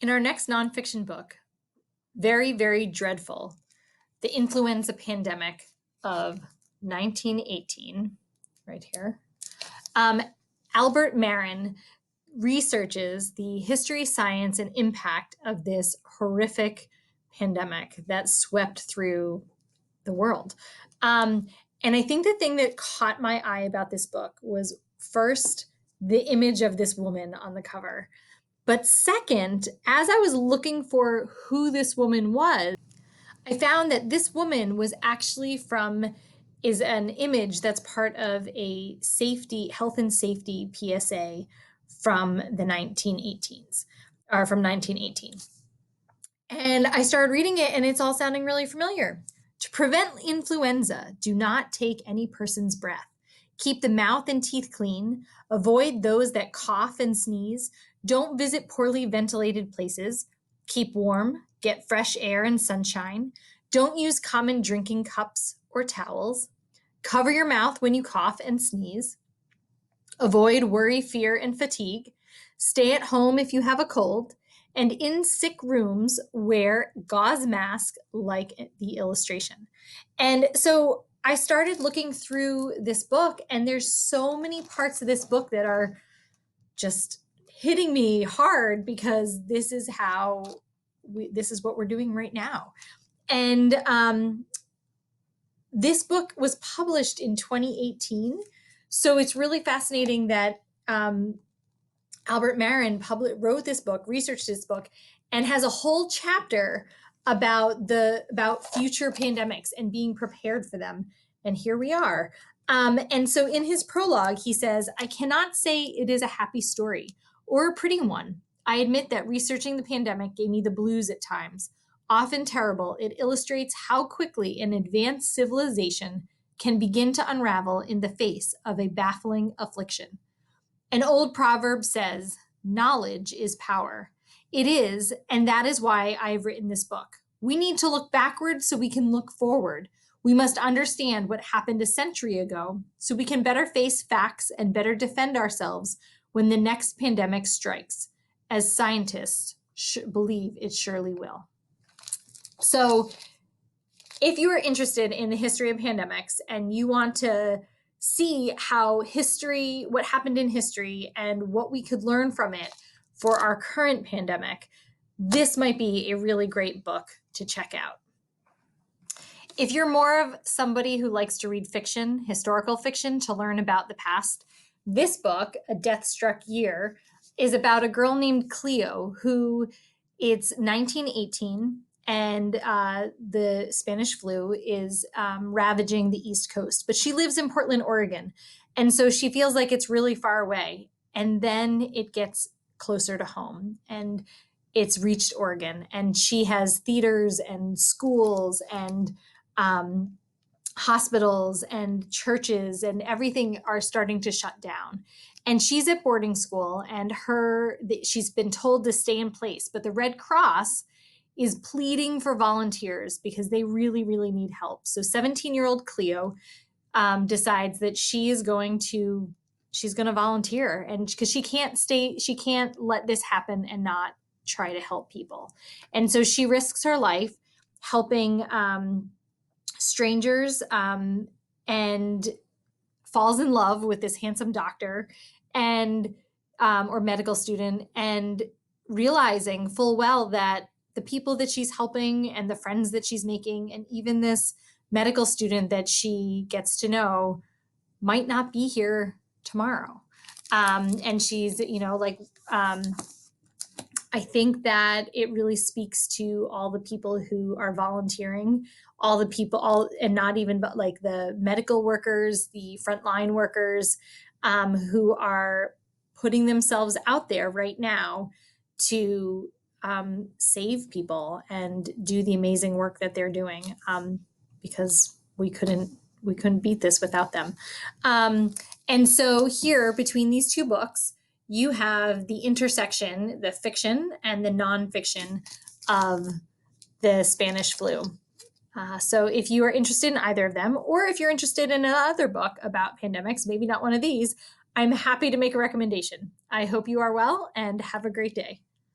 In our next nonfiction book, very, very dreadful, The Influenza Pandemic of 1918, right here, Albert Marrin researches the history, science, and impact of this horrific pandemic that swept through the world. And I think the thing that caught my eye about this book was first, the image of this woman on the cover. But second, as I was looking for who this woman was, I found that this woman was actually is an image that's part of a health and safety PSA from the 1918s, or from 1918. And I started reading it, and it's all sounding really familiar. To prevent influenza, do not take any person's breath. Keep the mouth and teeth clean. Avoid those that cough and sneeze. Don't visit poorly ventilated places. Keep warm. Get fresh air and sunshine. Don't use common drinking cups or towels. Cover your mouth when you cough and sneeze. Avoid worry, fear, and fatigue. Stay at home if you have a cold. And in sick rooms, wear gauze masks like the illustration. And so I started looking through this book, and there's so many parts of this book that are just hitting me hard, because this is what we're doing right now. And this book was published in 2018. So it's really fascinating that Albert Marrin wrote this book, researched this book, and has a whole chapter about future pandemics and being prepared for them. And here we are. And so in his prologue, he says, "I cannot say it is a happy story or a pretty one. I admit that researching the pandemic gave me the blues at times. Often terrible, it illustrates how quickly an advanced civilization can begin to unravel in the face of a baffling affliction. An old proverb says, 'Knowledge is power.' It is, and that is why I have written this book. We need to look backward so we can look forward. We must understand what happened a century ago so we can better face facts and better defend ourselves when the next pandemic strikes, as scientists believe it surely will." So if you are interested in the history of pandemics and you want to see what happened in history and what we could learn from it for our current pandemic, this might be a really great book to check out. If you're more of somebody who likes to read fiction, historical fiction, to learn about the past, this book, A Death-Struck Year, is about a girl named Cleo it's 1918, and the Spanish flu is ravaging the East Coast. But she lives in Portland, Oregon, and so she feels like it's really far away. And then it gets closer to home, and it's reached Oregon, and she has theaters and schools and hospitals and churches and everything are starting to shut down. And she's at boarding school, and she's been told to stay in place, but the Red Cross is pleading for volunteers because they really, really need help. So 17-year-old Cleo decides that she's going to volunteer, and because she can't let this happen and not try to help people. And so she risks her life helping strangers, and falls in love with this handsome doctor and or medical student, and realizing full well that the people that she's helping and the friends that she's making, and even this medical student that she gets to know, might not be here tomorrow. And she's, I think that it really speaks to all the people who are volunteering, and not even but like the medical workers, the frontline workers, who are putting themselves out there right now to save people and do the amazing work that they're doing, because we couldn't beat this without them. And so here, between these two books, you have the intersection, the fiction and the nonfiction of the Spanish flu. So if you are interested in either of them, or if you're interested in another book about pandemics, maybe not one of these, I'm happy to make a recommendation. I hope you are well and have a great day.